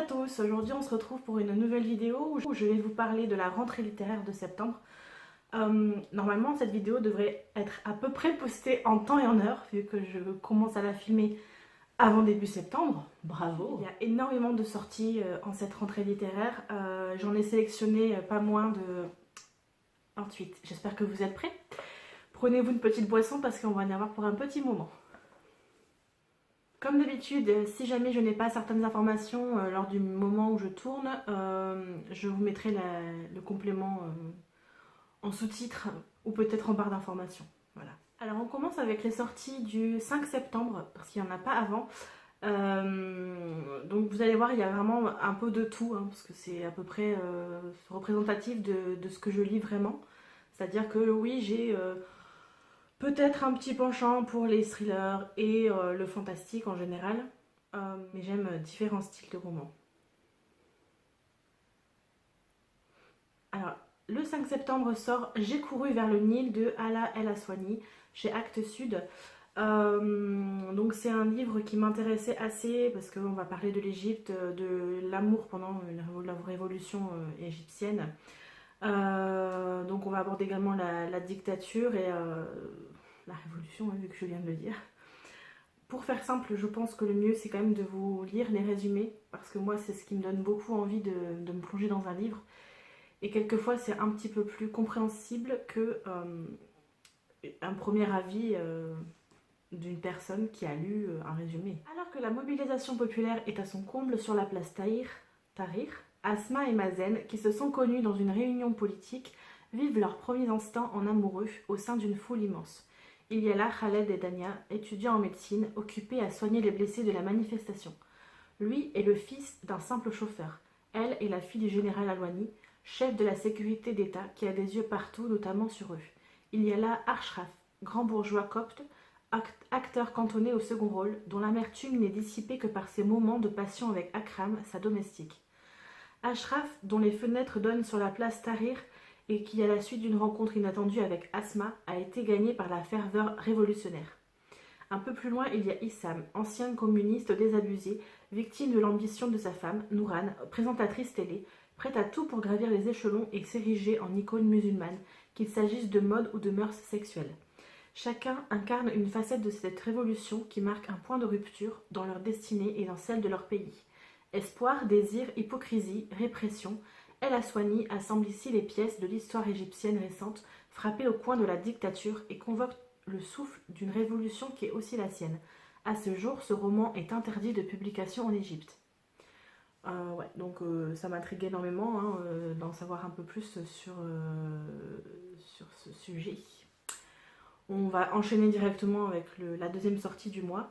tous, aujourd'hui on se retrouve pour une nouvelle vidéo où je vais vous parler de la rentrée littéraire de septembre. Normalement cette vidéo devrait être à peu près postée en temps et en heure vu que je commence à la filmer avant début septembre. Bravo! Il y a énormément de sorties en cette rentrée littéraire, j'en ai sélectionné pas moins de 28. J'espère que vous êtes prêts. Prenez-vous une petite boisson parce qu'on va en avoir pour un petit moment. Comme d'habitude, si jamais je n'ai pas certaines informations lors du moment où je tourne, je vous mettrai le complément en sous-titres ou peut-être en barre d'informations. Voilà. Alors on commence avec les sorties du 5 septembre, parce qu'il n'y en a pas avant. Donc vous allez voir, il y a vraiment un peu de tout, hein, parce que c'est à peu près représentatif de ce que je lis vraiment. C'est-à-dire que oui, j'ai... peut-être un petit penchant pour les thrillers et le fantastique en général, mais j'aime différents styles de romans. Alors, le 5 septembre sort J'ai couru vers le Nil de Hala El Aswany chez Actes Sud. Donc c'est un livre qui m'intéressait assez parce qu'on va parler de l'Égypte, de l'amour pendant la révolution égyptienne. Donc on va aborder également la dictature et la révolution, vu que je viens de le dire. Pour faire simple, je pense que le mieux c'est quand même de vous lire les résumés, parce que moi c'est ce qui me donne beaucoup envie de me plonger dans un livre. Et quelquefois c'est un petit peu plus compréhensible que un premier avis d'une personne qui a lu un résumé. Alors que la mobilisation populaire est à son comble sur la place Tahrir, Asma et Mazen, qui se sont connus dans une réunion politique, vivent leurs premiers instants en amoureux au sein d'une foule immense. Il y a là Khaled et Dania, étudiants en médecine, occupés à soigner les blessés de la manifestation. Lui est le fils d'un simple chauffeur. Elle est la fille du général Alwani, chef de la sécurité d'État qui a des yeux partout, notamment sur eux. Il y a là Ashraf, grand bourgeois copte, acteur cantonné au second rôle, dont l'amertume n'est dissipée que par ses moments de passion avec Akram, sa domestique. Ashraf, dont les fenêtres donnent sur la place Tahrir et qui, à la suite d'une rencontre inattendue avec Asma, a été gagné par la ferveur révolutionnaire. Un peu plus loin, il y a Issam, ancien communiste désabusé, victime de l'ambition de sa femme, Nouran, présentatrice télé, prête à tout pour gravir les échelons et s'ériger en icône musulmane, qu'il s'agisse de mode ou de mœurs sexuelles. Chacun incarne une facette de cette révolution qui marque un point de rupture dans leur destinée et dans celle de leur pays. Espoir, désir, hypocrisie, répression, El Aswany assemble ici les pièces de l'histoire égyptienne récente, frappée au coin de la dictature et convoque le souffle d'une révolution qui est aussi la sienne. À ce jour, ce roman est interdit de publication en Égypte. Donc ça m'intrigue énormément d'en savoir un peu plus sur ce sujet. On va enchaîner directement avec la deuxième sortie du mois.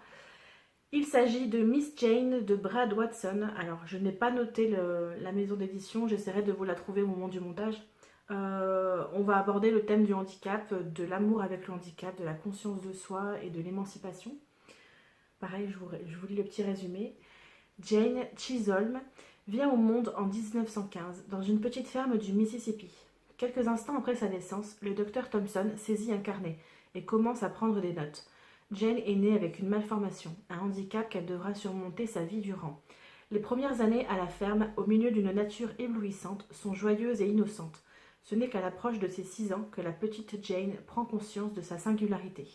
Il s'agit de Miss Jane de Brad Watson. Alors, je n'ai pas noté la maison d'édition, j'essaierai de vous la trouver au moment du montage. On va aborder le thème du handicap, de l'amour avec le handicap, de la conscience de soi et de l'émancipation. Pareil, je vous lis le petit résumé. Jane Chisholm vient au monde en 1915 dans une petite ferme du Mississippi. Quelques instants après sa naissance, le docteur Thompson saisit un carnet et commence à prendre des notes. Jane est née avec une malformation, un handicap qu'elle devra surmonter sa vie durant. Les premières années à la ferme, au milieu d'une nature éblouissante, sont joyeuses et innocentes. Ce n'est qu'à l'approche de ses 6 ans que la petite Jane prend conscience de sa singularité.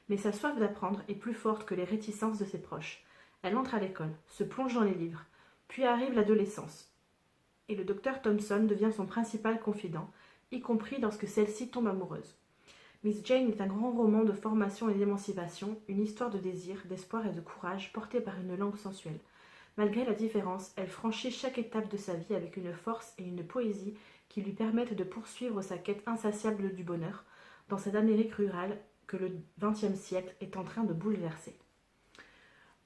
Mais sa soif d'apprendre est plus forte que les réticences de ses proches. Elle entre à l'école, se plonge dans les livres, puis arrive l'adolescence. Et le docteur Thompson devient son principal confident, y compris lorsque celle-ci tombe amoureuse. Miss Jane est un grand roman de formation et d'émancipation, une histoire de désir, d'espoir et de courage portée par une langue sensuelle. Malgré la différence, elle franchit chaque étape de sa vie avec une force et une poésie qui lui permettent de poursuivre sa quête insatiable du bonheur dans cette Amérique rurale que le XXe siècle est en train de bouleverser.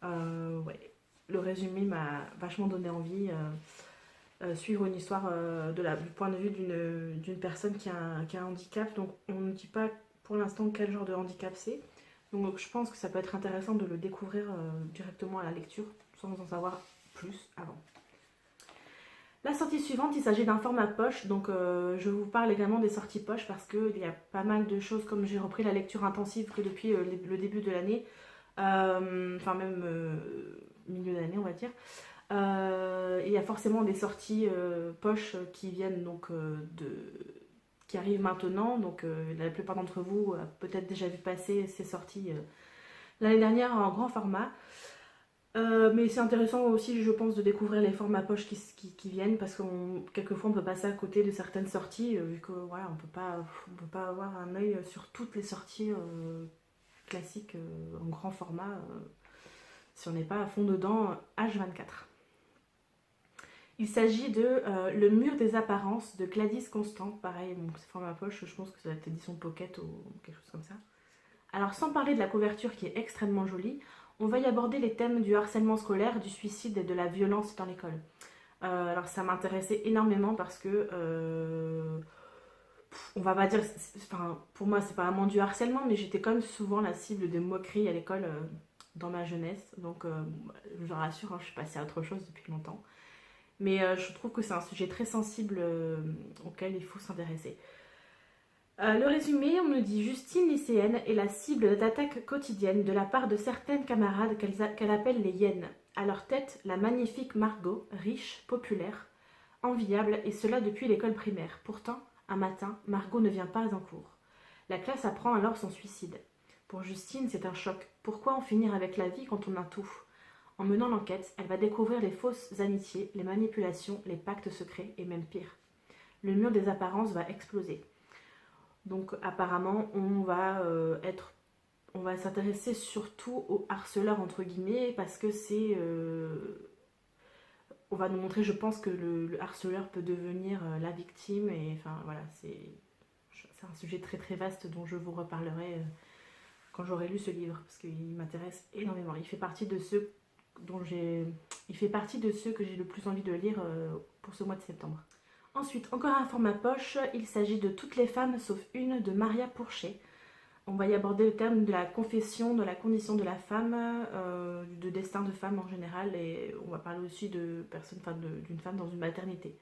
Le résumé m'a vachement donné envie. Suivre une histoire du point de vue d'une personne qui a un handicap. Donc on ne dit pas pour l'instant quel genre de handicap c'est. Donc je pense que ça peut être intéressant de le découvrir directement à la lecture sans en savoir plus avant. La sortie suivante, il s'agit d'un format poche. Donc je vous parle également des sorties poche parce qu'il y a pas mal de choses, comme j'ai repris la lecture intensive que depuis le début de l'année. Enfin même milieu d'année on va dire. Il y a forcément des sorties poche qui viennent donc qui arrivent maintenant. Donc la plupart d'entre vous a peut-être déjà vu passer ces sorties l'année dernière en grand format. Mais c'est intéressant aussi, je pense, de découvrir les formats poche qui viennent parce que quelquefois on peut passer à côté de certaines sorties vu que voilà, on peut pas avoir un œil sur toutes les sorties classiques en grand format si on n'est pas à fond dedans H24. Il s'agit de Le mur des apparences de Gladys Constant. Pareil, bon, c'est format poche, je pense que ça va être édition pocket ou quelque chose comme ça. Alors, sans parler de la couverture qui est extrêmement jolie, on va y aborder les thèmes du harcèlement scolaire, du suicide et de la violence dans l'école. Alors, ça m'intéressait énormément parce que on va pas dire, enfin, pour moi, c'est pas vraiment du harcèlement, mais j'étais quand même souvent la cible de moqueries à l'école dans ma jeunesse. Donc, je vous rassure, hein, je suis passée à autre chose depuis longtemps. Mais je trouve que c'est un sujet très sensible auquel il faut s'intéresser. Le résumé, on me dit Justine, lycéenne, est la cible d'attaques quotidiennes de la part de certaines camarades qu'elle appelle les hyènes. À leur tête, la magnifique Margot, riche, populaire, enviable, et cela depuis l'école primaire. Pourtant, un matin, Margot ne vient pas en cours. La classe apprend alors son suicide. Pour Justine, c'est un choc. Pourquoi en finir avec la vie quand on a tout ? En menant l'enquête, elle va découvrir les fausses amitiés, les manipulations, les pactes secrets et même pire. Le mur des apparences va exploser. Donc apparemment, on va s'intéresser surtout aux harceleurs entre guillemets parce que on va nous montrer, je pense que le harceleur peut devenir la victime et enfin voilà, c'est un sujet très très vaste dont je vous reparlerai quand j'aurai lu ce livre parce qu'il m'intéresse énormément. Il fait partie de ceux que j'ai le plus envie de lire pour ce mois de septembre. Ensuite, encore un format poche, il s'agit de Toutes les femmes sauf une de Maria Pourchet. On va y aborder le terme de la confession, de la condition de la femme, de destin de femme en général, et on va parler aussi d'une femme dans une maternité.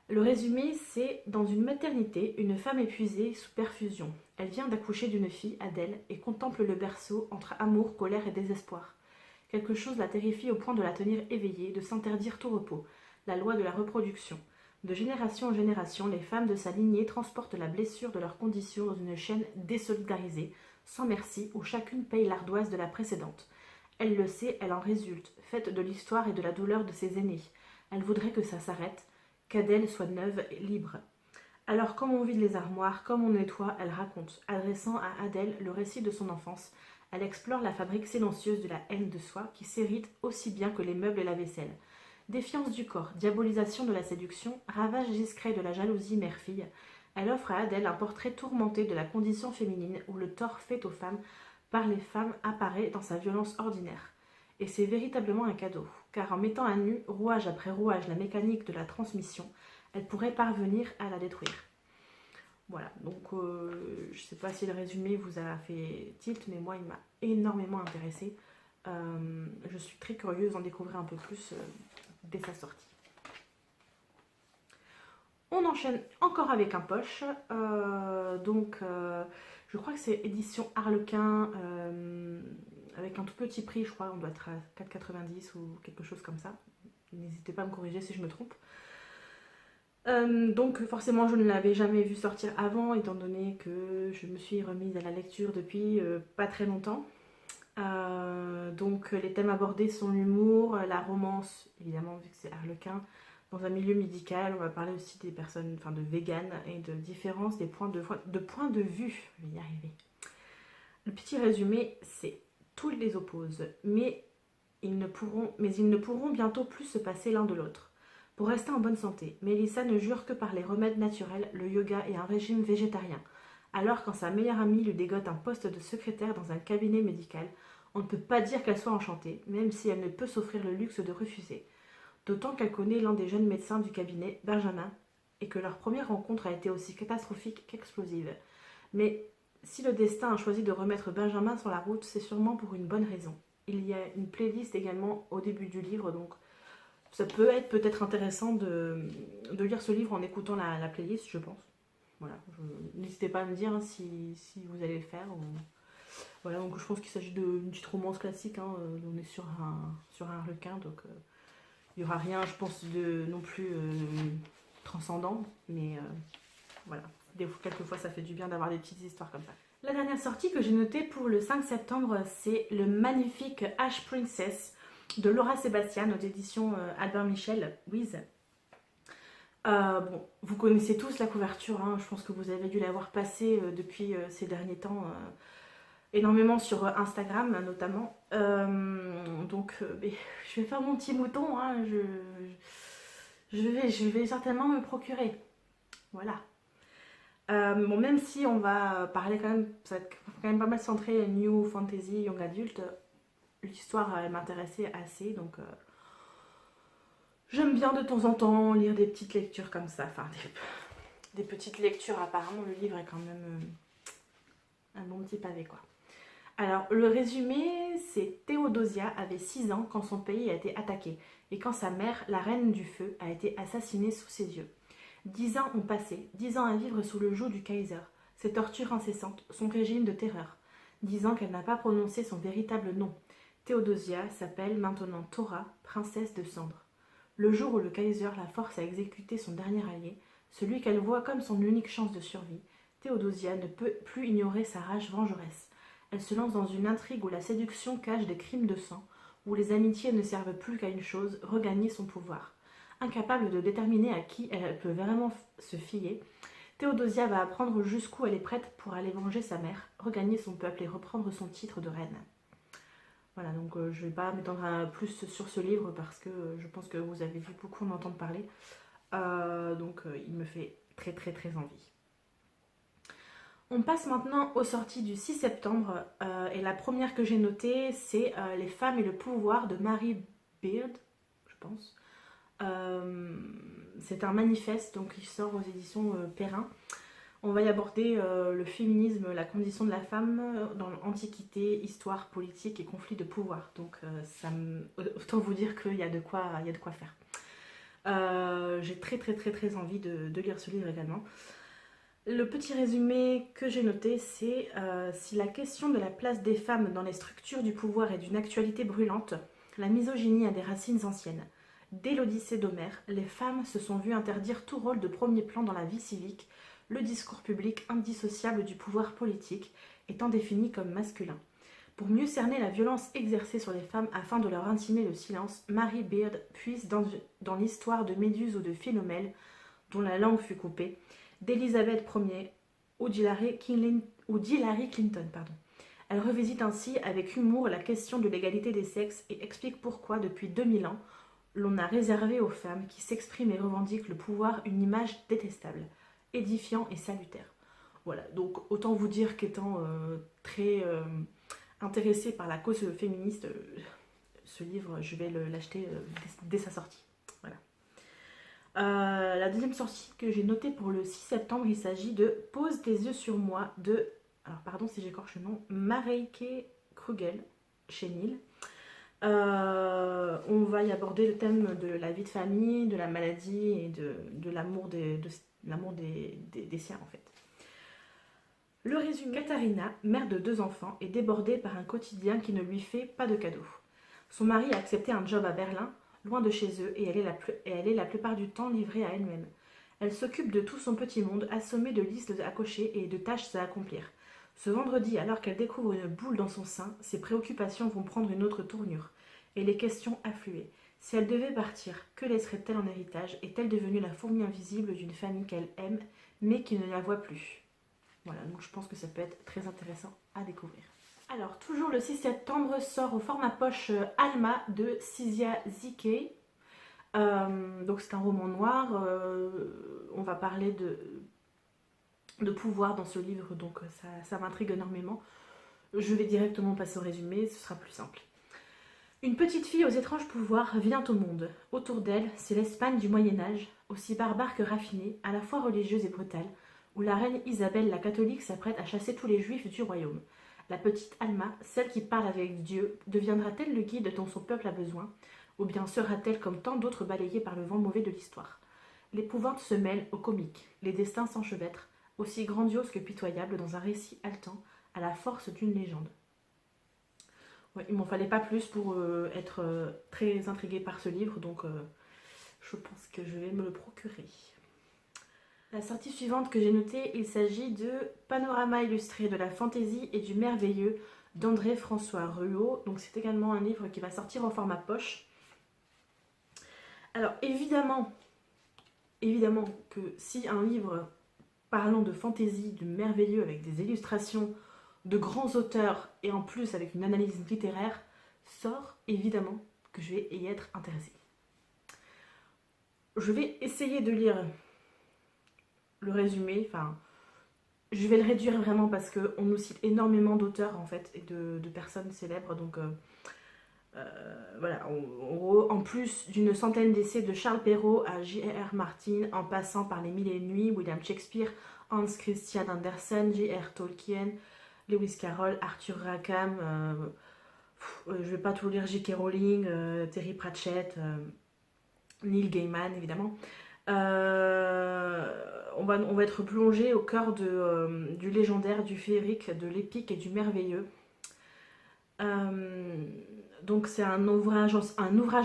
Le résumé, c'est dans une maternité, une femme épuisée sous perfusion. Elle vient d'accoucher d'une fille, Adèle, et contemple le berceau entre amour, colère et désespoir. Quelque chose la terrifie au point de la tenir éveillée, de s'interdire tout repos. La loi de la reproduction. De génération en génération, les femmes de sa lignée transportent la blessure de leur condition dans une chaîne désolidarisée, sans merci, où chacune paye l'ardoise de la précédente. Elle le sait, elle en résulte, faite de l'histoire et de la douleur de ses aînés. Elle voudrait que ça s'arrête, qu'Adèle soit neuve et libre. Alors, comme on vide les armoires, comme on nettoie, elle raconte, adressant à Adèle le récit de son enfance. Elle explore la fabrique silencieuse de la haine de soi, qui s'hérite aussi bien que les meubles et la vaisselle. Défiance du corps, diabolisation de la séduction, ravage discret de la jalousie mère-fille, elle offre à Adèle un portrait tourmenté de la condition féminine où le tort fait aux femmes par les femmes apparaît dans sa violence ordinaire. Et c'est véritablement un cadeau, car en mettant à nu, rouage après rouage, la mécanique de la transmission, elle pourrait parvenir à la détruire. Voilà, donc je ne sais pas si le résumé vous a fait tilt, mais moi il m'a énormément intéressée. Je suis très curieuse d'en découvrir un peu plus dès sa sortie. On enchaîne encore avec un poche. Je crois que c'est édition Harlequin avec un tout petit prix, je crois, on doit être à 4,90 ou quelque chose comme ça. N'hésitez pas à me corriger si je me trompe. Donc forcément je ne l'avais jamais vu sortir avant étant donné que je me suis remise à la lecture depuis pas très longtemps. Donc les thèmes abordés sont l'humour, la romance, évidemment vu que c'est Harlequin, dans un milieu médical. On va parler aussi des personnes, enfin de véganes et de différences des points de vue. Je vais y arriver. Le petit résumé, c'est tous les opposent, mais ils ne pourront bientôt plus se passer l'un de l'autre. Pour rester en bonne santé, Mélissa ne jure que par les remèdes naturels, le yoga et un régime végétarien. Alors quand sa meilleure amie lui dégote un poste de secrétaire dans un cabinet médical, on ne peut pas dire qu'elle soit enchantée, même si elle ne peut s'offrir le luxe de refuser. D'autant qu'elle connaît l'un des jeunes médecins du cabinet, Benjamin, et que leur première rencontre a été aussi catastrophique qu'explosive. Mais si le destin a choisi de remettre Benjamin sur la route, c'est sûrement pour une bonne raison. Il y a une playlist également au début du livre, donc ça peut être peut-être intéressant de lire ce livre en écoutant la playlist, je pense. Voilà, n'hésitez pas à me dire hein, si vous allez le faire. Voilà, donc je pense qu'il s'agit d'une petite romance classique. Hein, on est sur un Harlequin, donc Il n'y aura rien, je pense, de non plus transcendant, mais voilà. Quelquefois, ça fait du bien d'avoir des petites histoires comme ça. La dernière sortie que j'ai notée pour le 5 septembre, c'est le magnifique Ash Princess de Laura Sébastien aux éditions Albert Michel, Wiz. Bon, vous connaissez tous la couverture, hein, je pense que vous avez dû la voir passer depuis ces derniers temps, énormément sur Instagram notamment. Je vais faire mon petit mouton, hein, je vais certainement me procurer. Voilà. Bon, même si on va parler quand même, ça va être quand même pas mal centré New Fantasy, Young Adult, l'histoire elle m'intéressait assez, donc j'aime bien de temps en temps lire des petites lectures comme ça, enfin des petites lectures. Apparemment le livre est quand même un bon petit pavé quoi. Alors le résumé, c'est Théodosia avait 6 ans quand son pays a été attaqué et quand sa mère, la reine du feu, a été assassinée sous ses yeux. 10 ans ont passé, 10 ans à vivre sous le joug du Kaiser, ses tortures incessantes, son régime de terreur. 10 ans qu'elle n'a pas prononcé son véritable nom. Théodosia s'appelle maintenant Thora, princesse de cendre. Le jour où le Kaiser la force à exécuter son dernier allié, celui qu'elle voit comme son unique chance de survie, Théodosia ne peut plus ignorer sa rage vengeresse. Elle se lance dans une intrigue où la séduction cache des crimes de sang, où les amitiés ne servent plus qu'à une chose, regagner son pouvoir. Incapable de déterminer à qui elle peut vraiment se fier, Théodosia va apprendre jusqu'où elle est prête pour aller venger sa mère, regagner son peuple et reprendre son titre de reine. Voilà, donc je ne vais pas m'étendre plus sur ce livre parce que je pense que vous avez vu beaucoup en entendre parler. Il me fait très très très envie. On passe maintenant aux sorties du 6 septembre et la première que j'ai notée c'est Les femmes et le pouvoir de Mary Beard, je pense. C'est un manifeste donc il sort aux éditions Perrin. On va y aborder le féminisme, la condition de la femme dans l'Antiquité, histoire, politique et conflit de pouvoir. Donc autant vous dire qu'il y a de quoi faire. J'ai très très très très envie de lire ce livre également. Le petit résumé que j'ai noté, c'est si la question de la place des femmes dans les structures du pouvoir est d'une actualité brûlante, la misogynie a des racines anciennes. Dès l'Odyssée d'Homère, les femmes se sont vues interdire tout rôle de premier plan dans la vie civique, le discours public indissociable du pouvoir politique étant défini comme masculin. Pour mieux cerner la violence exercée sur les femmes afin de leur intimer le silence, Mary Beard puise dans l'histoire de Méduse ou de Philomèle, dont la langue fut coupée, d'Elizabeth Ier ou d'Hillary Clinton. Elle revisite ainsi avec humour la question de l'égalité des sexes et explique pourquoi, depuis 2000 ans, l'on a réservé aux femmes qui s'expriment et revendiquent le pouvoir une image détestable, édifiant et salutaire. Voilà, donc autant vous dire qu'étant très intéressée par la cause féministe, ce livre, je vais l'acheter dès sa sortie. Voilà. La deuxième sortie que j'ai notée pour le 6 septembre, il s'agit de Pose tes yeux sur moi de, alors pardon si j'écorche le nom, Mareike Krugel, chez Nil. On va y aborder le thème de la vie de famille, de la maladie et de l'amour des siens en fait. Le résumé: Katharina, mère de 2 enfants, est débordée par un quotidien qui ne lui fait pas de cadeaux. Son mari a accepté un job à Berlin, loin de chez eux, et elle est la plupart du temps livrée à elle-même. Elle s'occupe de tout son petit monde, assommé de listes à cocher et de tâches à accomplir. Ce vendredi, alors qu'elle découvre une boule dans son sein, ses préoccupations vont prendre une autre tournure, et les questions affluer. Si elle devait partir, que laisserait-elle en héritage? Est-elle devenue la fourmi invisible d'une famille qu'elle aime, mais qui ne la voit plus? Voilà, donc je pense que ça peut être très intéressant à découvrir. Alors, toujours le 6 septembre, sort au format poche Alma de Sizia Zike. Donc c'est un roman noir. On va parler de pouvoir dans ce livre, donc ça m'intrigue énormément. Je vais directement passer au résumé, ce sera plus simple. Une petite fille aux étranges pouvoirs vient au monde. Autour d'elle, c'est l'Espagne du Moyen-Âge, aussi barbare que raffinée, à la fois religieuse et brutale, où la reine Isabelle la catholique s'apprête à chasser tous les juifs du royaume. La petite Alma, celle qui parle avec Dieu, deviendra-t-elle le guide dont son peuple a besoin, ou bien sera-t-elle comme tant d'autres balayée par le vent mauvais de l'histoire? L'épouvante se mêle au comique, les destins s'enchevêtrent, aussi grandiose que pitoyable dans un récit haletant, à la force d'une légende. Ouais, il m'en fallait pas plus pour être très intriguée par ce livre, donc je pense que je vais me le procurer. La sortie suivante que j'ai notée, il s'agit de Panorama illustré de la fantaisie et du merveilleux d'André-François Ruot. Donc c'est également un livre qui va sortir en format poche. Alors évidemment que si un livre parlant de fantaisie, de merveilleux avec des illustrations de grands auteurs et en plus avec une analyse littéraire sort, évidemment que je vais y être intéressée. Je vais essayer de lire le résumé, enfin je vais le réduire vraiment parce qu'on nous cite énormément d'auteurs en fait et de personnes célèbres, donc voilà, en gros, en plus d'une centaine d'essais de Charles Perrault à J.R.R. Martin, en passant par Les Mille et Une Nuits, William Shakespeare, Hans Christian Andersen, J.R. Tolkien, Lewis Carroll, Arthur Rackham, je vais pas tout lire, J.K. Rowling, Terry Pratchett, Neil Gaiman évidemment. On va être plongé au cœur du légendaire, du féerique, de l'épique et du merveilleux. Donc c'est un ouvrage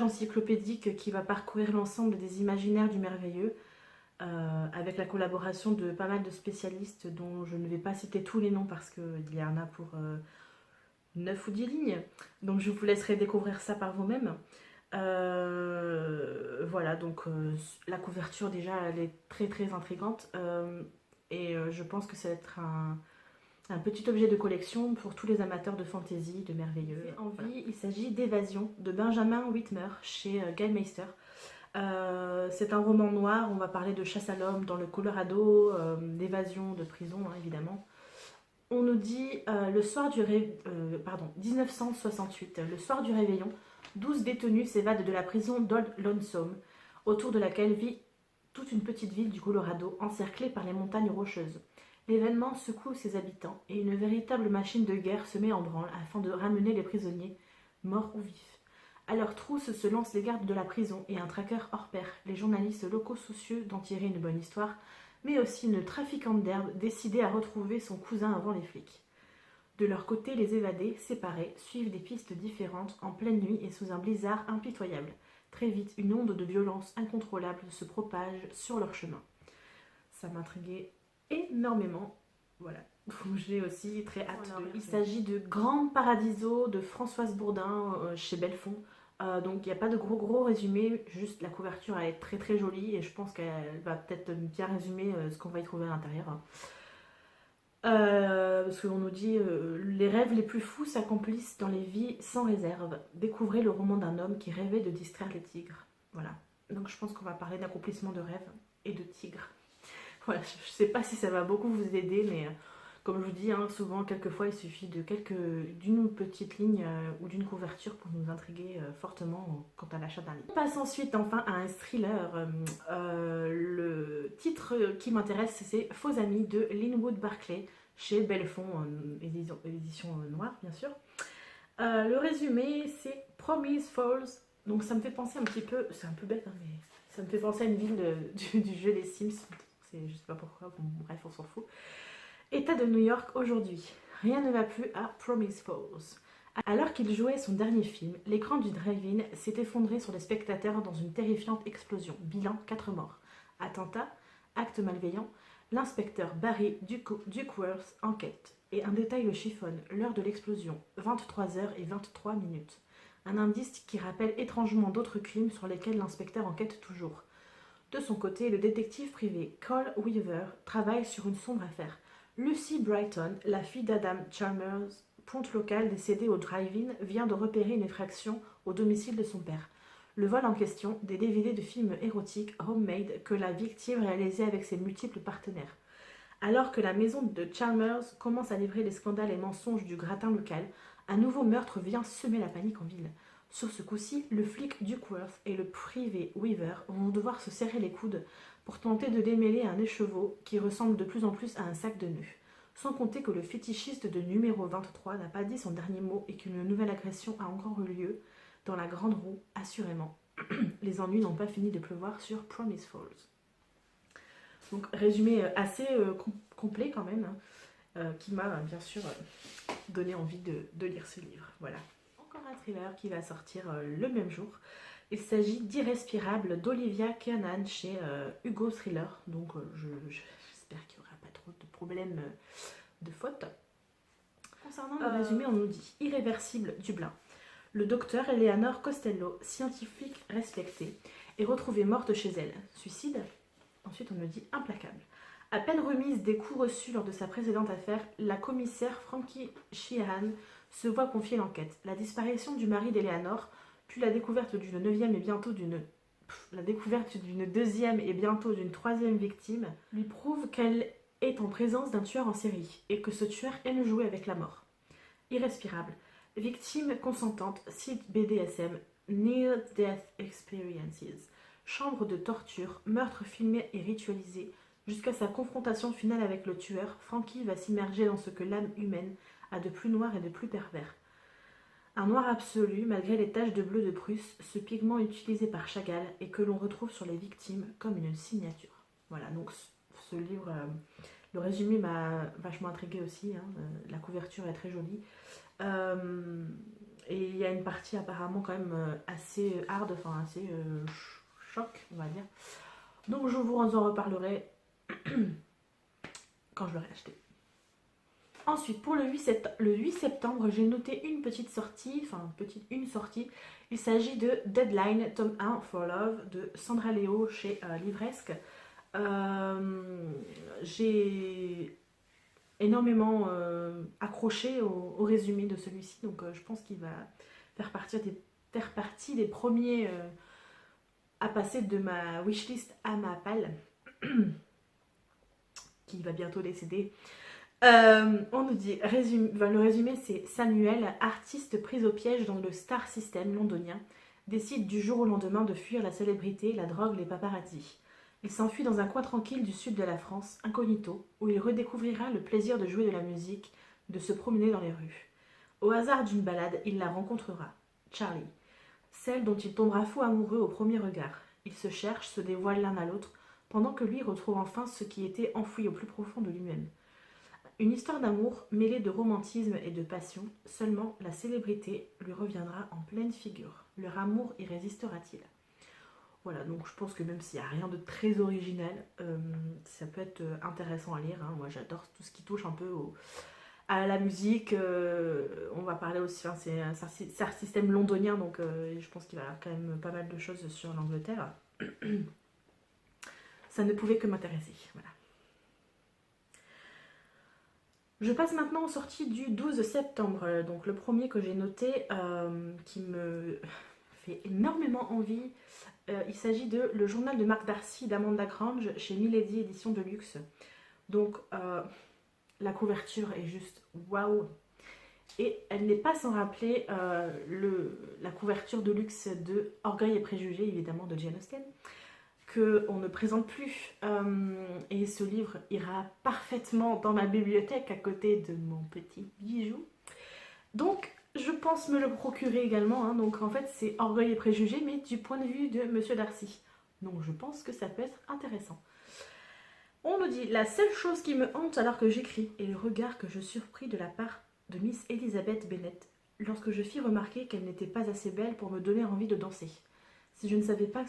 encyclopédique qui va parcourir l'ensemble des imaginaires du merveilleux, avec la collaboration de pas mal de spécialistes dont je ne vais pas citer tous les noms parce qu'il y en a pour 9 ou 10 lignes. Donc je vous laisserai découvrir ça par vous-même. Voilà, donc la couverture déjà elle est très très intrigante, et je pense que ça va être un petit objet de collection pour tous les amateurs de fantasy, de merveilleux. Envie, il s'agit d'Évasion de Benjamin Whitmer chez Guy Meister. C'est un roman noir, on va parler de chasse à l'homme dans le Colorado, d'évasion de prison hein, évidemment. On nous dit 1968, le soir du réveillon, 12 détenus s'évadent de la prison d'Old Lonesome, autour de laquelle vit toute une petite ville du Colorado encerclée par les montagnes rocheuses. L'événement secoue ses habitants et une véritable machine de guerre se met en branle afin de ramener les prisonniers, morts ou vifs. À leur trousse se lancent les gardes de la prison et un traqueur hors pair, les journalistes locaux soucieux d'en tirer une bonne histoire, mais aussi une trafiquante d'herbe décidée à retrouver son cousin avant les flics. De leur côté, les évadés, séparés, suivent des pistes différentes en pleine nuit et sous un blizzard impitoyable. Très vite, une onde de violence incontrôlable se propage sur leur chemin. Ça m'intriguait énormément. Voilà. J'ai aussi très hâte de lire. Il s'agit de Grand Paradiso de Françoise Bourdin chez Belfond. Donc il n'y a pas de gros résumé, juste la couverture elle est très très jolie et je pense qu'elle va peut-être bien résumer ce qu'on va y trouver à l'intérieur. Parce qu'on nous dit les rêves les plus fous s'accomplissent dans les vies sans réserve. Découvrez le roman d'un homme qui rêvait de distraire les tigres. Voilà. Donc je pense qu'on va parler d'accomplissement de rêves et de tigres. Voilà, je ne sais pas si ça va beaucoup vous aider, mais comme je vous dis, hein, souvent, quelquefois, il suffit d'une petite ligne ou d'une couverture pour nous intriguer fortement quant à l'achat d'un livre. On passe ensuite enfin à un thriller. Le titre qui m'intéresse, c'est Faux amis de Linwood Barclay chez Belfond, édition noire, bien sûr. Le résumé, c'est Promise Falls. Donc ça me fait penser un petit peu, c'est un peu bête, hein, mais ça me fait penser à une ville du jeu des Sims. Je sais pas pourquoi, bon, bref, on s'en fout. État de New York aujourd'hui. Rien ne va plus à Promise Falls. Alors qu'il jouait son dernier film, l'écran du drive-in s'est effondré sur les spectateurs dans une terrifiante explosion. Bilan 4 morts. Attentat, acte malveillant, l'inspecteur Barry Duckworth enquête. Et un détail le chiffonne, l'heure de l'explosion, 23h23. Un indice qui rappelle étrangement d'autres crimes sur lesquels l'inspecteur enquête toujours. De son côté, le détective privé Cole Weaver travaille sur une sombre affaire. Lucy Brighton, la fille d'Adam Chalmers, ponte locale décédée au drive-in, vient de repérer une effraction au domicile de son père. Le vol en question, des DVD de films érotiques homemade que la victime réalisait avec ses multiples partenaires. Alors que la maison de Chalmers commence à livrer les scandales et mensonges du gratin local, un nouveau meurtre vient semer la panique en ville. Sur ce coup-ci, le flic Duckworth et le privé Weaver vont devoir se serrer les coudes pour tenter de démêler un écheveau qui ressemble de plus en plus à un sac de nœuds. Sans compter que le fétichiste de numéro 23 n'a pas dit son dernier mot et qu'une nouvelle agression a encore eu lieu dans la grande roue, assurément. Les ennuis n'ont pas fini de pleuvoir sur Promise Falls. Donc résumé assez complet quand même, qui m'a bien sûr donné envie de lire ce livre. Voilà. encore un thriller qui va sortir le même jour. Il s'agit d'Irrespirable d'Olivia Kiernan chez Hugo Thriller. Donc j'espère qu'il n'y aura pas trop de problèmes de faute. Concernant le résumé, on nous dit Irréversible Dublin. Le docteur Eleanor Costello, scientifique respectée, est retrouvée morte chez elle. Suicide? Ensuite, on nous dit Implacable. À peine remise des coups reçus lors de sa précédente affaire, la commissaire Frankie Sheehan se voit confier l'enquête. La disparition du mari d'Eleanor, puis la découverte d'une neuvième et bientôt d'une deuxième et bientôt d'une troisième victime, lui prouvent qu'elle est en présence d'un tueur en série et que ce tueur aime jouer avec la mort. Irrespirable. Victime consentante, site BDSM, Near Death Experiences, chambre de torture, meurtre filmé et ritualisé. Jusqu'à sa confrontation finale avec le tueur, Frankie va s'immerger dans ce que l'âme humaine a de plus noir et de plus pervers. Un noir absolu, malgré les taches de bleu de Prusse, ce pigment utilisé par Chagall et que l'on retrouve sur les victimes comme une signature. Voilà, donc ce livre, le résumé m'a vachement intriguée aussi, hein, la couverture est très jolie. Et il y a une partie apparemment quand même assez hard, enfin assez choc, on va dire. Donc je vous en reparlerai quand je l'aurai acheté. Ensuite, pour le 8 septembre, j'ai noté une petite sortie, une sortie. Il s'agit de Deadline, tome 1, For Love, de Sandra Leo chez Livresque. J'ai énormément accroché au résumé de celui-ci, donc je pense qu'il va faire partie des premiers à passer de ma wishlist à ma palle, qui va bientôt décéder. On nous dit, le résumé c'est Samuel, artiste pris au piège dans le star system londonien, décide du jour au lendemain de fuir la célébrité, la drogue, les paparazzis. Il s'enfuit dans un coin tranquille du sud de la France, incognito, où il redécouvrira le plaisir de jouer de la musique, de se promener dans les rues. Au hasard d'une balade, il la rencontrera, Charlie, celle dont il tombera fou amoureux au premier regard. Ils se cherchent, se dévoilent l'un à l'autre, pendant que lui retrouve enfin ce qui était enfoui au plus profond de lui-même. Une histoire d'amour mêlée de romantisme et de passion, seulement la célébrité lui reviendra en pleine figure. Leur amour y résistera-t-il? Voilà, donc je pense que même s'il n'y a rien de très original, ça peut être intéressant à lire, hein. Moi j'adore tout ce qui touche un peu à la musique. On va parler aussi, c'est un système londonien, donc je pense qu'il va y avoir quand même pas mal de choses sur l'Angleterre. Ça ne pouvait que m'intéresser, voilà. Je passe maintenant aux sorties du 12 septembre, donc le premier que j'ai noté, qui me fait énormément envie. Il s'agit de Le journal de Mark Darcy d'Amanda Grange chez Milady édition de luxe. Donc la couverture est juste waouh. Et elle n'est pas sans rappeler la couverture de luxe de Orgueil et préjugés, évidemment, de Jane Austen, qu'on ne présente plus. Et ce livre ira parfaitement dans ma bibliothèque à côté de mon petit bijou. Donc je pense me le procurer également, hein. Donc en fait c'est Orgueil et préjugés mais du point de vue de Monsieur Darcy. Donc je pense que ça peut être intéressant. On nous dit, la seule chose qui me hante alors que j'écris est le regard que je surpris de la part de Miss Elizabeth Bennet lorsque je fis remarquer qu'elle n'était pas assez belle pour me donner envie de danser. Si je ne savais pas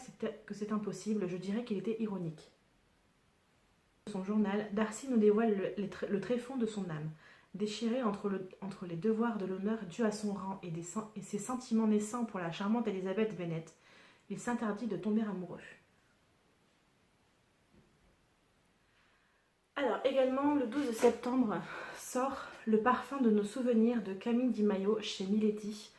que c'est impossible, je dirais qu'il était ironique. Dans son journal, Darcy nous dévoile le tréfonds de son âme. Déchiré entre les devoirs de l'honneur dû à son rang et ses sentiments naissants pour la charmante Elizabeth Bennet, il s'interdit de tomber amoureux. Alors, également, le 12 septembre sort Le parfum de nos souvenirs de Camille Di Maio chez Milady.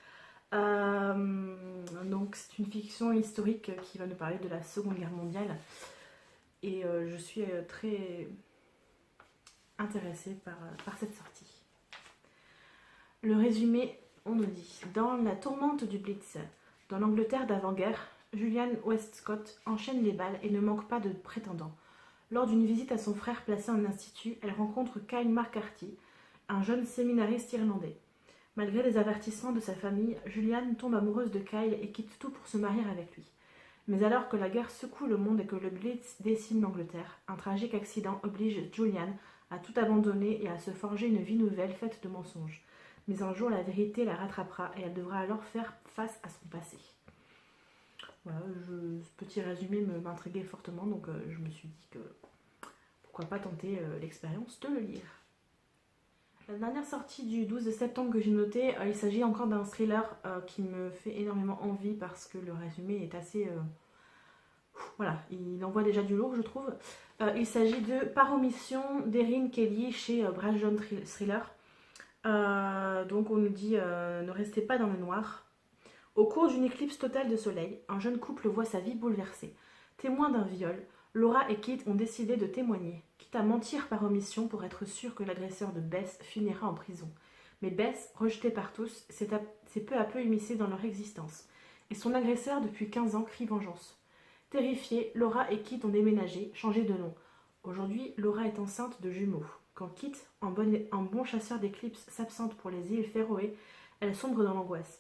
Donc, c'est une fiction historique qui va nous parler de la Seconde Guerre mondiale. Et je suis très intéressée par cette sortie. Le résumé, on nous dit, dans la tourmente du Blitz, dans l'Angleterre d'avant-guerre, Julian Westcott enchaîne les balles et ne manque pas de prétendants. Lors d'une visite à son frère placé en institut, elle rencontre Kyle McCarthy, un jeune séminariste irlandais. Malgré les avertissements de sa famille, Julian tombe amoureuse de Kyle et quitte tout pour se marier avec lui. Mais alors que la guerre secoue le monde et que le Blitz décime l'Angleterre, un tragique accident oblige Julian à tout abandonner et à se forger une vie nouvelle faite de mensonges. Mais un jour, la vérité la rattrapera et elle devra alors faire face à son passé. Voilà, ce petit résumé m'intriguait fortement, donc je me suis dit que pourquoi pas tenter l'expérience de le lire. La dernière sortie du 12 septembre que j'ai notée, il s'agit encore d'un thriller qui me fait énormément envie parce que le résumé est assez... voilà, il envoie déjà du lourd, je trouve. Il s'agit de Par omission d'Erin Kelly chez Brajlon Thriller. Donc on nous dit ne restez pas dans le noir. Au cours d'une éclipse totale de soleil, un jeune couple voit sa vie bouleversée. Témoins d'un viol, Laura et Kit ont décidé de témoigner, quitte à mentir par omission pour être sûr que l'agresseur de Bess finira en prison. Mais Bess, rejetée par tous, s'est peu à peu immiscée dans leur existence. Et son agresseur, depuis 15 ans, crie vengeance. Terrifiée, Laura et Kit ont déménagé, changé de nom. Aujourd'hui, Laura est enceinte de jumeaux. Quand Kit, en bon chasseur d'éclipses, s'absente pour les îles Féroé, elle sombre dans l'angoisse.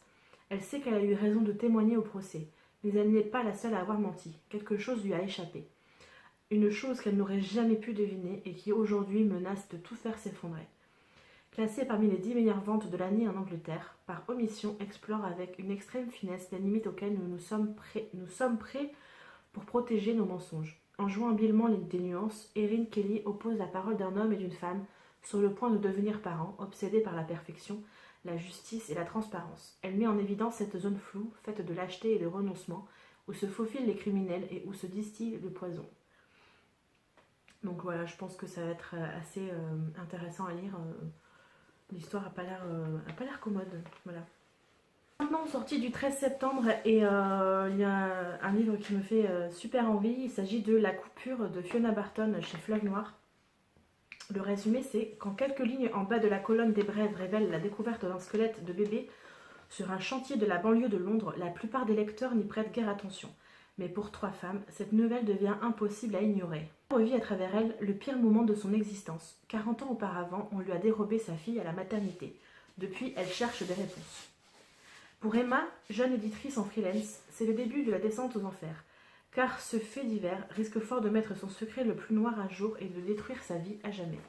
Elle sait qu'elle a eu raison de témoigner au procès, mais elle n'est pas la seule à avoir menti. Quelque chose lui a échappé. Une chose qu'elle n'aurait jamais pu deviner et qui aujourd'hui menace de tout faire s'effondrer. Classée parmi les 10 meilleures ventes de l'année en Angleterre, Par omission explore avec une extrême finesse les limites auxquelles nous sommes prêts pour protéger nos mensonges. En jouant habilement des nuances, Erin Kelly oppose la parole d'un homme et d'une femme sur le point de devenir parents, obsédés par la perfection, la justice et la transparence. Elle met en évidence cette zone floue, faite de lâcheté et de renoncement, où se faufilent les criminels et où se distille le poison. Donc voilà, je pense que ça va être assez intéressant à lire. L'histoire n'a pas l'air commode. Voilà. Maintenant, sorti du 13 septembre, et il y a un livre qui me fait super envie. Il s'agit de La coupure de Fiona Barton chez Fleuve Noir. Le résumé, c'est quand quelques lignes en bas de la colonne des brèves révèlent la découverte d'un squelette de bébé sur un chantier de la banlieue de Londres, la plupart des lecteurs n'y prêtent guère attention. Mais pour 3 femmes, cette nouvelle devient impossible à ignorer. On revit à travers elle le pire moment de son existence. 40 ans auparavant, on lui a dérobé sa fille à la maternité. Depuis, elle cherche des réponses. Pour Emma, jeune éditrice en freelance, c'est le début de la descente aux enfers. Car ce fait divers risque fort de mettre son secret le plus noir à jour et de détruire sa vie à jamais.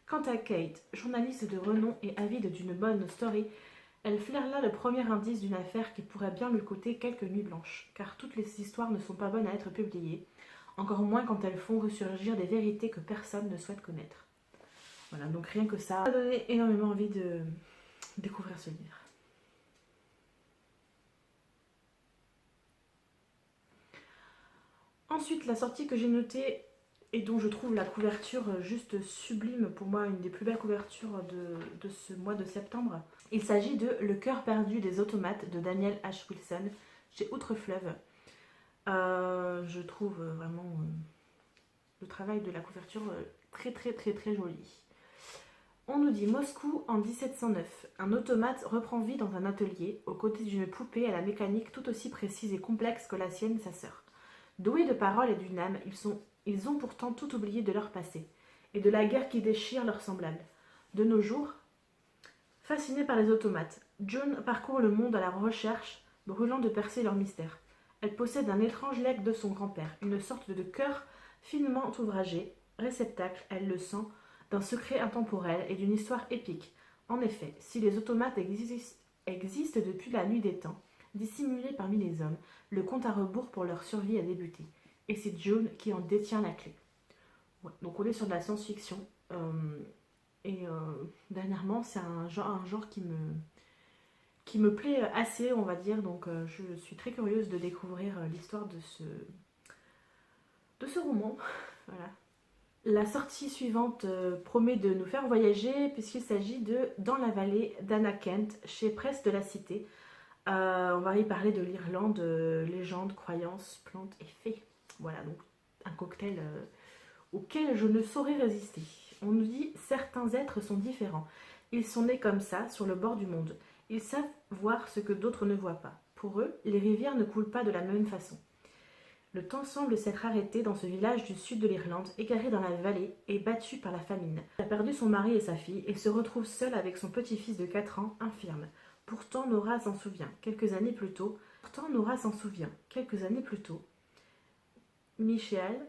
Quant à Kate, journaliste de renom et avide d'une bonne story, elle flaire là le premier indice d'une affaire qui pourrait bien lui coûter quelques nuits blanches, car toutes les histoires ne sont pas bonnes à être publiées, encore moins quand elles font ressurgir des vérités que personne ne souhaite connaître. Voilà, donc rien que ça m'a donné énormément envie de découvrir ce livre. Ensuite, la sortie que j'ai notée et dont je trouve la couverture juste sublime, pour moi une des plus belles couvertures de ce mois de septembre. Il s'agit de Le cœur perdu des automates de Daniel H. Wilson chez Outre-Fleuve. Je trouve vraiment le travail de la couverture très très très très joli. On nous dit Moscou en 1709. Un automate reprend vie dans un atelier aux côtés d'une poupée à la mécanique tout aussi précise et complexe que la sienne, sa sœur. Doués de parole et d'une âme, ils ont pourtant tout oublié de leur passé et de la guerre qui déchire leurs semblables. De nos jours, fascinée par les automates, June parcourt le monde à la recherche, brûlant de percer leur mystère. Elle possède un étrange legs de son grand-père, une sorte de cœur finement ouvragé, réceptacle, elle le sent, d'un secret intemporel et d'une histoire épique. En effet, si les automates existent depuis la nuit des temps, dissimulés parmi les hommes, le compte à rebours pour leur survie a débuté. Et c'est June qui en détient la clé. Ouais, donc on est sur de la science-fiction. Dernièrement, c'est un genre qui me plaît assez, on va dire. Donc je suis très curieuse de découvrir l'histoire de ce roman. Voilà. La sortie suivante promet de nous faire voyager puisqu'il s'agit de Dans la vallée d'Anna Kent chez Presse de la Cité. On va y parler de l'Irlande, légendes, croyances, plantes et fées. Voilà, donc un cocktail auquel je ne saurais résister. On nous dit certains êtres sont différents. Ils sont nés comme ça, sur le bord du monde. Ils savent voir ce que d'autres ne voient pas. Pour eux, les rivières ne coulent pas de la même façon. Le temps semble s'être arrêté dans ce village du sud de l'Irlande, égaré dans la vallée et battu par la famine. Elle a perdu son mari et sa fille et se retrouve seule avec son petit-fils de 4 ans, infirme. Pourtant, Nora s'en souvient. Quelques années plus tôt, Michael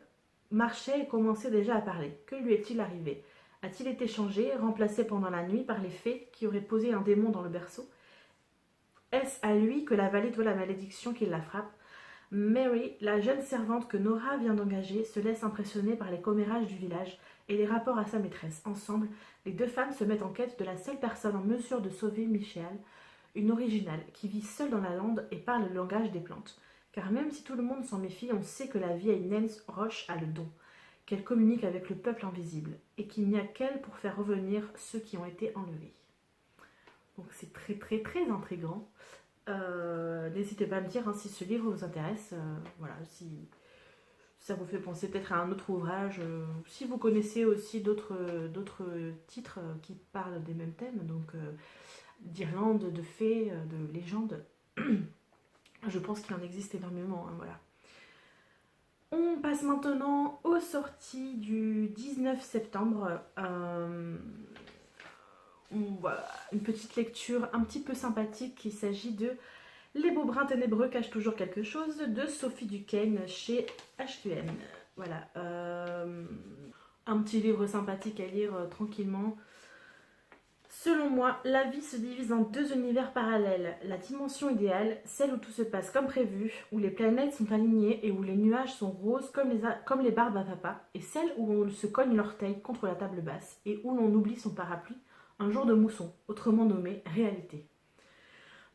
marchait et commençait déjà à parler. Que lui est-il arrivé? A-t-il été changé, remplacé pendant la nuit par les fées qui auraient posé un démon dans le berceau? Est-ce à lui que la vallée doit la malédiction qui la frappe? Mary, la jeune servante que Nora vient d'engager, se laisse impressionner par les commérages du village et les rapports à sa maîtresse. Ensemble, les deux femmes se mettent en quête de la seule personne en mesure de sauver Michelle, une originale qui vit seule dans la lande et parle le langage des plantes. Car même si tout le monde s'en méfie, on sait que la vieille Nance Roche a le don, qu'elle communique avec le peuple invisible et qu'il n'y a qu'elle pour faire revenir ceux qui ont été enlevés. Donc c'est très très très intriguant. N'hésitez pas à me dire si ce livre vous intéresse, voilà, si ça vous fait penser peut-être à un autre ouvrage, si vous connaissez aussi d'autres titres qui parlent des mêmes thèmes, donc d'Irlande, de fées, de légendes. Je pense qu'il en existe énormément, hein, voilà. On passe maintenant aux sorties du 19 septembre. Voilà, une petite lecture un petit peu sympathique. Il s'agit de Les beaux brins ténébreux cachent toujours quelque chose de Sophie Duquesne chez HQN. Voilà, un petit livre sympathique à lire tranquillement. Selon moi, la vie se divise en deux univers parallèles. La dimension idéale, celle où tout se passe comme prévu, où les planètes sont alignées et où les nuages sont roses comme les barbes à papa, et celle où on se cogne l'orteil contre la table basse et où l'on oublie son parapluie, un jour de mousson, autrement nommé réalité.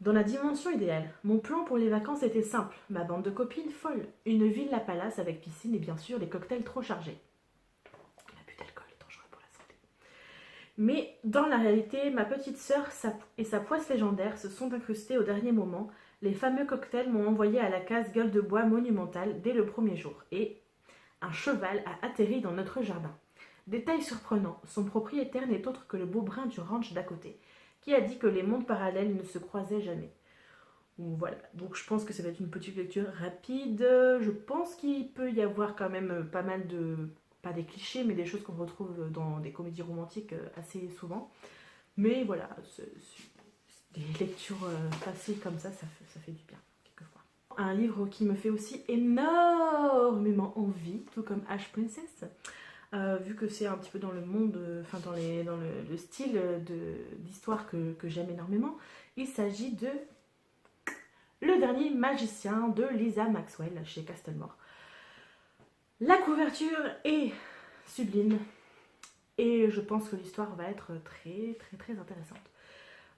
Dans la dimension idéale, mon plan pour les vacances était simple, ma bande de copines folle, une villa palace avec piscine et bien sûr des cocktails trop chargés. L'abus d'alcool est dangereux pour la santé. Mais dans la réalité, ma petite sœur et sa poisse légendaire se sont incrustées au dernier moment. Les fameux cocktails m'ont envoyé à la case gueule de bois monumentale dès le premier jour. Et un cheval a atterri dans notre jardin. Détail surprenant, son propriétaire n'est autre que le beau brin du ranch d'à côté, qui a dit que les mondes parallèles ne se croisaient jamais. Voilà, donc je pense que ça va être une petite lecture rapide. Je pense qu'il peut y avoir quand même pas mal de... pas des clichés, mais des choses qu'on retrouve dans des comédies romantiques assez souvent. Mais voilà, des lectures faciles comme ça fait du bien, quelquefois. Un livre qui me fait aussi énormément envie, tout comme Ash Princess, vu que c'est un petit peu dans le monde, enfin dans le style d'histoire que j'aime énormément. Il s'agit de Le dernier magicien de Lisa Maxwell chez Castlemore. La couverture est sublime et je pense que l'histoire va être très très très intéressante.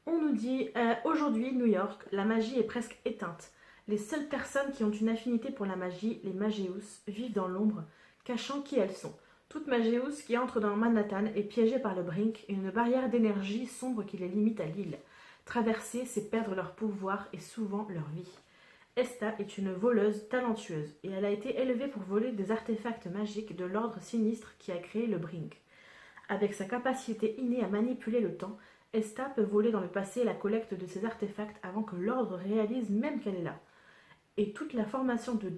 On nous dit aujourd'hui New York, la magie est presque éteinte. Les seules personnes qui ont une affinité pour la magie, les Magéus, vivent dans l'ombre, cachant qui elles sont. Toute Magéus qui entre dans Manhattan est piégée par le Brink, une barrière d'énergie sombre qui les limite à l'île. Traverser, c'est perdre leur pouvoir et souvent leur vie. Esta est une voleuse talentueuse et elle a été élevée pour voler des artefacts magiques de l'ordre sinistre qui a créé le Brink. Avec sa capacité innée à manipuler le temps, Esta peut voler dans le passé la collecte de ces artefacts avant que l'ordre réalise même qu'elle est là. Et toute la formation de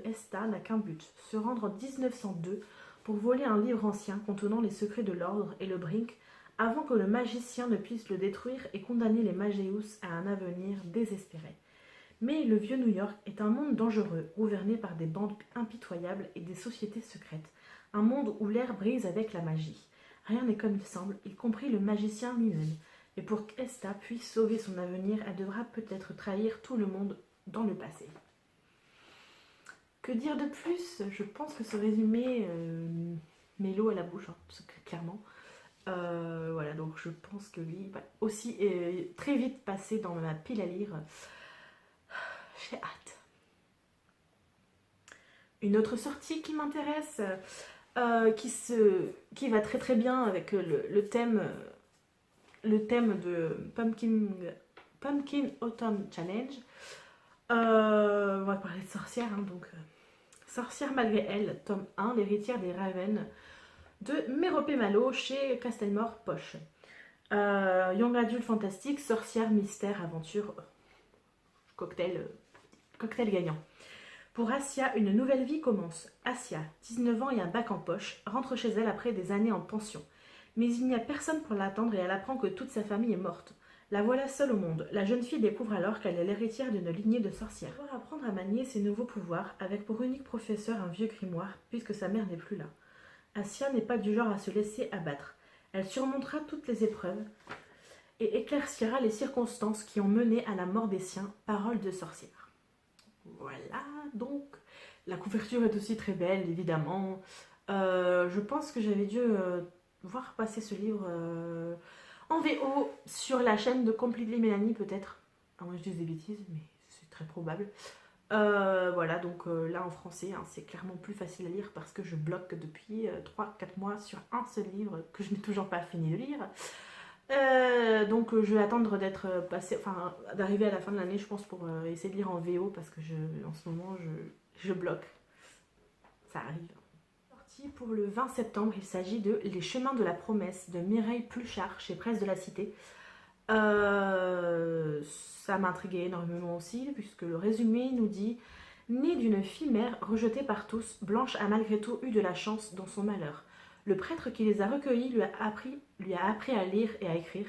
Esta n'a qu'un but, se rendre en 1902 pour voler un livre ancien contenant les secrets de l'ordre et le Brink avant que le magicien ne puisse le détruire et condamner les Magéus à un avenir désespéré. Mais le vieux New York est un monde dangereux, gouverné par des bandes impitoyables et des sociétés secrètes. Un monde où l'air brise avec la magie. Rien n'est comme il semble, y compris le magicien lui-même. Et pour qu'Esta puisse sauver son avenir, elle devra peut-être trahir tout le monde dans le passé. Que dire de plus? Je pense que ce résumé met l'eau à la bouche, hein, clairement. Voilà, donc je pense que lui va aussi très vite passer dans ma pile à lire. J'ai hâte. Une autre sortie qui m'intéresse, qui va très très bien avec le thème de Pumpkin Autumn Challenge. On va parler de sorcière, hein, donc Sorcière malgré elle, tome 1, l'héritière des Raven, de Méropé Malo chez Castlemore Poche. Young Adult Fantastique, sorcière, mystère, aventure, cocktail gagnant. Pour Asia, une nouvelle vie commence. Asia, 19 ans et un bac en poche, rentre chez elle après des années en pension. Mais il n'y a personne pour l'attendre et elle apprend que toute sa famille est morte. La voilà seule au monde. La jeune fille découvre alors qu'elle est l'héritière d'une lignée de sorcières. Elle doit apprendre à manier ses nouveaux pouvoirs avec pour unique professeur un vieux grimoire puisque sa mère n'est plus là. Assia n'est pas du genre à se laisser abattre. Elle surmontera toutes les épreuves et éclaircira les circonstances qui ont mené à la mort des siens. Parole de sorcière. Voilà, donc la couverture est aussi très belle, évidemment. Je pense que j'avais dû voir passer ce livre en VO sur la chaîne de Completely Mélanie, peut-être. Ah, moi je dis des bêtises, mais c'est très probable. Voilà, donc là en français, hein, c'est clairement plus facile à lire parce que je bloque depuis 3-4 mois sur un seul livre que je n'ai toujours pas fini de lire. Donc je vais attendre d'être passé, enfin d'arriver à la fin de l'année, je pense, pour essayer de lire en VO parce que en ce moment je bloque. Ça arrive. Sorti pour le 20 septembre, il s'agit de Les chemins de la promesse de Mireille Pluchart chez Presse de la Cité. Ça m'a intrigué énormément aussi, puisque le résumé nous dit: née d'une fille mère rejetée par tous, Blanche a malgré tout eu de la chance dans son malheur. Le prêtre qui les a recueillis lui a appris à lire et à écrire,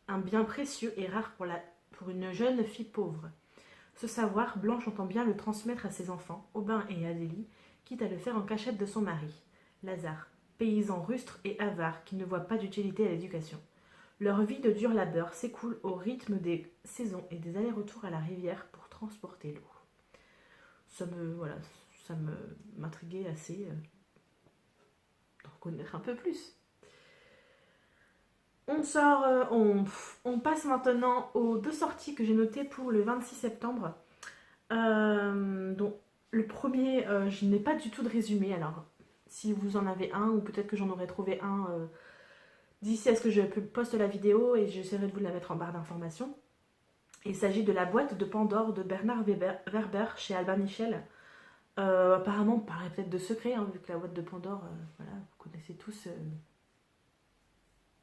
un bien précieux et rare pour une jeune fille pauvre. Ce savoir, Blanche entend bien le transmettre à ses enfants, Aubin et Adélie, quitte à le faire en cachette de son mari, Lazare, paysan rustre et avare qui ne voit pas d'utilité à l'éducation. Leur vie de dur labeur s'écoule au rythme des saisons et des allers-retours à la rivière pour transporter l'eau. Ça m'intriguait assez d'en connaître un peu plus. On passe maintenant aux 2 sorties que j'ai notées pour le 26 septembre. Donc le premier, je n'ai pas du tout de résumé, alors si vous en avez un, ou peut-être que j'en aurais trouvé un d'ici à ce que je poste la vidéo, et j'essaierai de vous la mettre en barre d'informations. Il s'agit de La boîte de Pandore de Bernard Werber chez Albin Michel. Apparemment, on parlait peut-être de secret, hein, vu que la boîte de Pandore, voilà, vous connaissez tous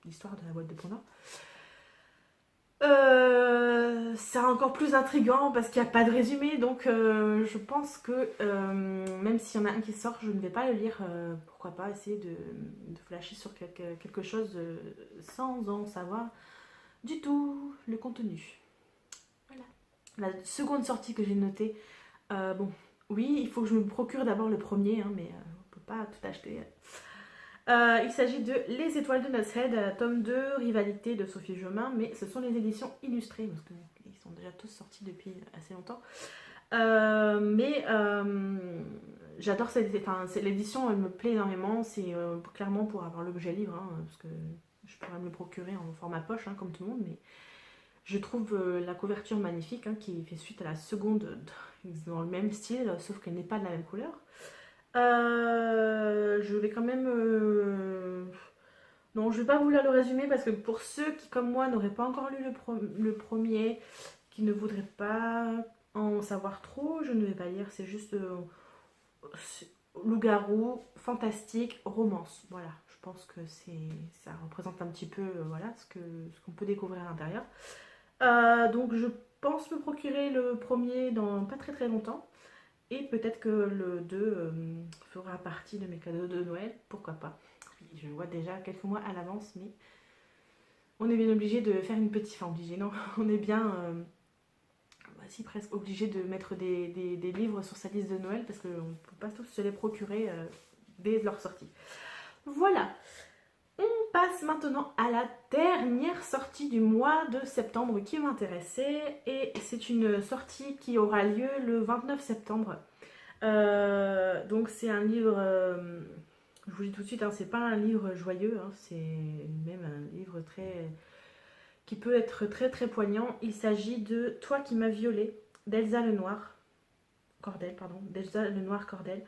l'histoire de la boîte de Pandore. C'est encore plus intriguant parce qu'il n'y a pas de résumé, donc je pense que même s'il y en a un qui sort, je ne vais pas le lire. Pourquoi pas essayer de flasher sur quelque chose sans en savoir du tout le contenu. Voilà. La seconde sortie que j'ai notée, bon, oui, il faut que je me procure d'abord le premier, hein, mais on ne peut pas tout acheter. Il s'agit de Les étoiles de Nushead, tome 2, Rivalité de Sophie Jomain, mais ce sont les éditions illustrées, parce qu'ils sont déjà tous sortis depuis assez longtemps. J'adore l'édition, elle me plaît énormément, c'est clairement pour avoir l'objet livre, hein, parce que je pourrais me le procurer en format poche, hein, comme tout le monde, mais je trouve la couverture magnifique, hein, qui fait suite à la seconde, dans le même style, sauf qu'elle n'est pas de la même couleur. Je vais quand même... Non, je vais pas vous lire le résumé parce que pour ceux qui, comme moi, n'auraient pas encore lu le premier, qui ne voudraient pas en savoir trop, je ne vais pas lire. C'est juste loup-garou, fantastique, romance. Voilà, je pense que ça représente un petit peu voilà, ce qu'on peut découvrir à l'intérieur. Donc je pense me procurer le premier dans pas très très longtemps. Et peut-être que le 2 fera partie de mes cadeaux de Noël, pourquoi pas. Oui, je le vois déjà quelques mois à l'avance, mais on est bien obligé de faire une petite... Enfin, obligé, non, on est bien... si presque obligé de mettre des livres sur sa liste de Noël, parce qu'on ne peut pas tous se les procurer dès leur sortie. Voilà. On passe maintenant à la dernière sortie du mois de septembre qui m'intéressait, et c'est une sortie qui aura lieu le 29 septembre. Donc c'est un livre, je vous dis tout de suite, hein, c'est pas un livre joyeux, hein, c'est même un livre qui peut être très très poignant. Il s'agit de Toi qui m'as violée d'Elsa Lenoir-Cordel,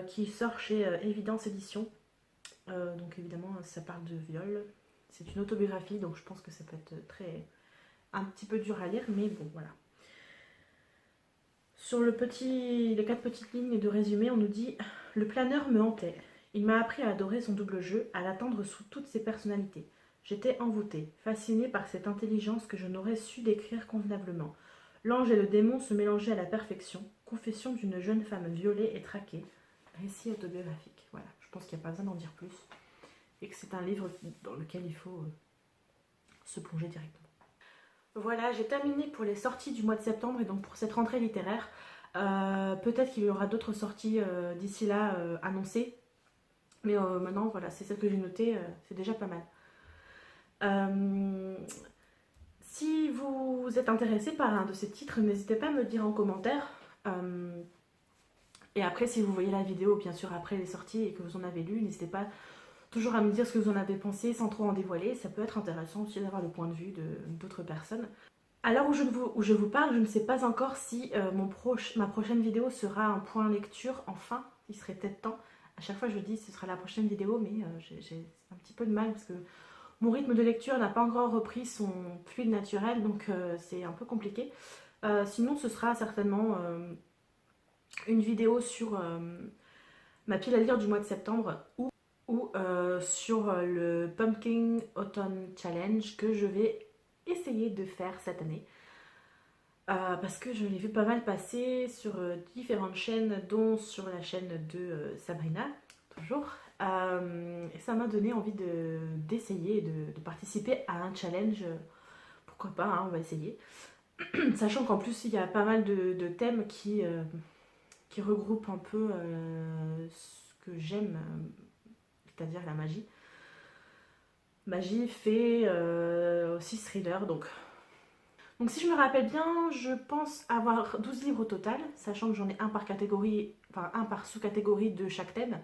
qui sort chez Évidence Éditions. Donc évidemment ça parle de viol, c'est une autobiographie, donc je pense que ça peut être un petit peu dur à lire, mais bon voilà. Sur les 4 petites lignes de résumé, on nous dit: le planeur me hantait, il m'a appris à adorer son double jeu, à l'attendre sous toutes ses personnalités. J'étais envoûtée, fascinée par cette intelligence que je n'aurais su décrire convenablement. L'ange et le démon se mélangeaient à la perfection. Confession d'une jeune femme violée et traquée. Récit autobiographique. Voilà, je pense qu'il n'y a pas besoin d'en dire plus. Et que c'est un livre dans lequel il faut se plonger directement. Voilà, j'ai terminé pour les sorties du mois de septembre et donc pour cette rentrée littéraire. Peut-être qu'il y aura d'autres sorties d'ici là annoncées. Mais maintenant, voilà, c'est celle que j'ai notée, c'est déjà pas mal. Si vous êtes intéressé par un de ces titres, n'hésitez pas à me dire en commentaire. Et après, si vous voyez la vidéo, bien sûr, après elle est sortie et que vous en avez lu, n'hésitez pas toujours à me dire ce que vous en avez pensé sans trop en dévoiler. Ça peut être intéressant aussi d'avoir le point de vue d'autres personnes. À l'heure où je vous parle, je ne sais pas encore si ma prochaine vidéo sera un point lecture, enfin, il serait peut-être temps. À chaque fois je dis ce sera la prochaine vidéo, mais j'ai un petit peu de mal parce que mon rythme de lecture n'a pas encore repris son fluide naturel, donc c'est un peu compliqué. Sinon ce sera certainement une vidéo sur ma pile à lire du mois de septembre ou sur le Pumpkin Autumn Challenge que je vais essayer de faire cette année. Parce que je l'ai vu pas mal passer sur différentes chaînes, dont sur la chaîne de Sabrina, toujours. Et ça m'a donné envie d'essayer et de participer à un challenge. Pourquoi pas, hein, on va essayer. Sachant qu'en plus, il y a pas mal de thèmes qui regroupent un peu ce que j'aime, c'est-à-dire la magie. Magie, fée, aussi thriller, donc si je me rappelle bien, je pense avoir 12 livres au total, sachant que j'en ai un par catégorie, enfin un par sous-catégorie de chaque thème.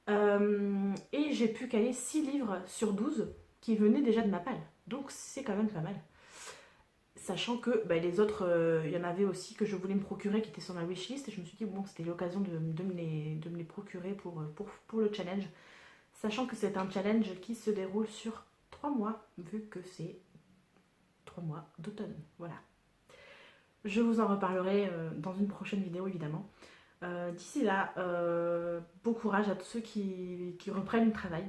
Et j'ai pu caler 6 livres sur 12 qui venaient déjà de ma palle. Donc c'est quand même pas mal. Sachant que les autres, il y en avait aussi que je voulais me procurer qui étaient sur ma wishlist. Et je me suis dit, bon, c'était l'occasion de me les procurer pour le challenge. Sachant que c'est un challenge qui se déroule sur 3 mois, vu que c'est 3 mois d'automne. Voilà. Je vous en reparlerai dans une prochaine vidéo, évidemment. D'ici là, bon courage à tous ceux qui reprennent le travail.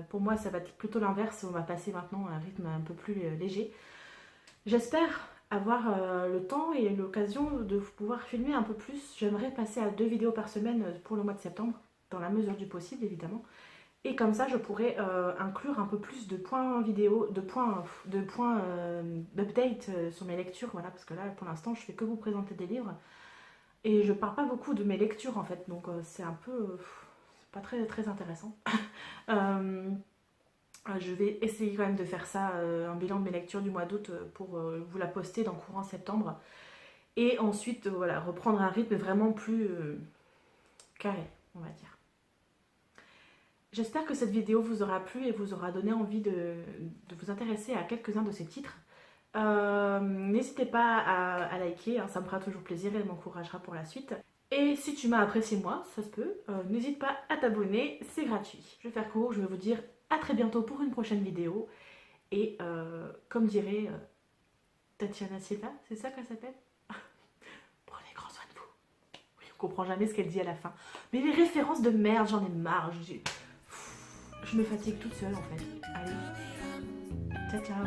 Pour moi, ça va être plutôt l'inverse. On va passer maintenant à un rythme un peu plus léger. J'espère avoir le temps et l'occasion de pouvoir filmer un peu plus. J'aimerais passer à 2 vidéos par semaine pour le mois de septembre, dans la mesure du possible, évidemment. Et comme ça, je pourrais inclure un peu plus de points vidéo, d'update sur mes lectures. Voilà, parce que là, pour l'instant, je fais que vous présenter des livres. Et je parle pas beaucoup de mes lectures, en fait. Donc, c'est un peu... c'est pas très, très intéressant. Je vais essayer quand même de faire ça, un bilan de mes lectures du mois d'août pour vous la poster dans courant septembre. Et ensuite, voilà, reprendre un rythme vraiment plus carré, on va dire. J'espère que cette vidéo vous aura plu et vous aura donné envie de vous intéresser à quelques-uns de ces titres. N'hésitez pas à liker, hein, ça me fera toujours plaisir et m'encouragera pour la suite. Et si tu m'as apprécié moi, ça se peut, n'hésite pas à t'abonner, c'est gratuit. Je vais faire court, je vais vous dire à très bientôt pour une prochaine vidéo. Et comme dirait Tatiana Silva, c'est ça qu'elle s'appelle? Prenez grand soin de vous. Oui, on comprend jamais ce qu'elle dit à la fin. Mais les références de merde, j'en ai marre. Je me fatigue toute seule en fait. Allez, ciao ciao.